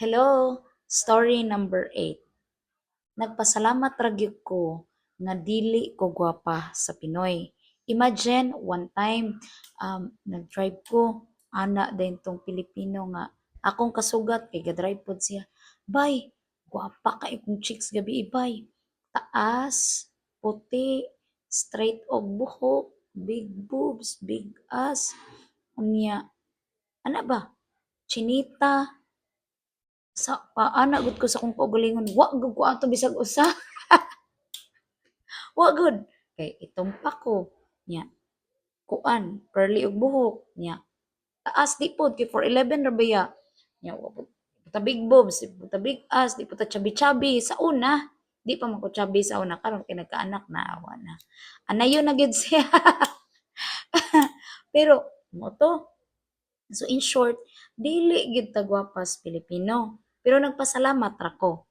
Hello, story number 8. Nagpasalamat ra gyud ko nga dili ko gwapa sa Pinoy. Imagine one time nag-drive ko ana din tong Pilipino nga akong kasugat kay ga-drive pod siya. Bay, gwapa kay kong chicks gabi bay. Taas, puti, straight og buhok, big boobs, big ass. Unya, ana ba? Chinita, sa paana gud ko sa kong kaugalingon wa gud ko ato bisag usa. Wa gud kay itumpa ko nya kuan curly og buhok nya taas di pod kay 4'11" ra baya nya wa pod ta big boobs di pod ta big ass di pod ta chubby chubby sa una di pa man ko chubby sa una karon kay nagkaanak na awa na anayon na gyud siya. Pero mo to, so in short dili gyud ta gwapas Pilipino pero nagpasalamat ra ko.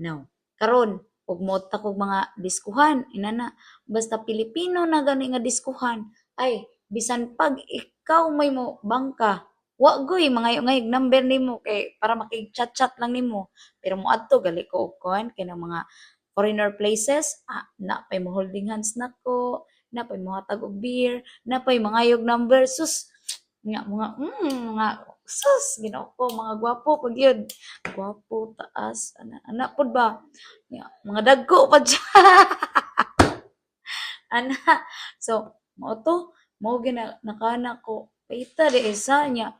Now, karon ug moot ta kog mga diskuhan inana basta Pilipino na gani nga diskuhan ay bisan pag ikaw may mo bangka wa goy mangayo-ngayog number nimo kay para makig-chat-chat lang nimo pero moadto gali ko og kuan kay ng mga foreigner places na pay mo holding hands nako na pay mo hatag og beer na pay mangayog number sus nga mga sus Ginoo ko mga gwapo pag yun gwapo taas ana pud ba mga dagko pa siya. Ana. So, mao to, mao gina nakana ko. Paita di isa niya.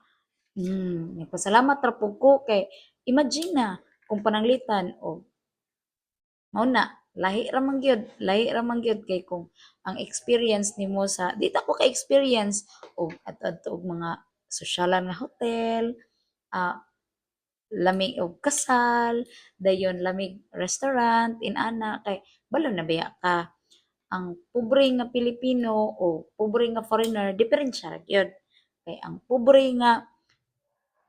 Nagpasalamat ra pud ko kay imagine na kung pananglitan o mao na lahi ra man gyud kay kung ang experience nimo sa di ta ko ka experience og at og mga sosyalan nga hotel, ah, lamig og kasal, dayon lamig restaurant, inana kay balo na baya ka ang pobre nga Pilipino o pobre nga foreigner, diferensya ra gyud. Kay ang pobre nga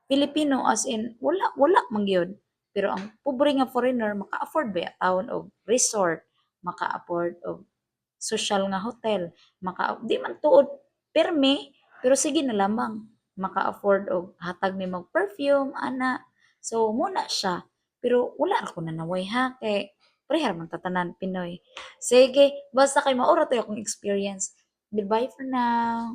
Pilipino as in wala man gyud. Pero ang pobre nga foreigner maka-afford ba taon og resort, maka-afford og social nga hotel, di man tuod permi, pero sige na lamang maka-afford og hatag nimo perfume ana. So muna siya. Pero wala ra ko nanaway ha kay parehas man tatanan Pinoy. Sige, basta kay maura tayo akong experience. Goodbye for now.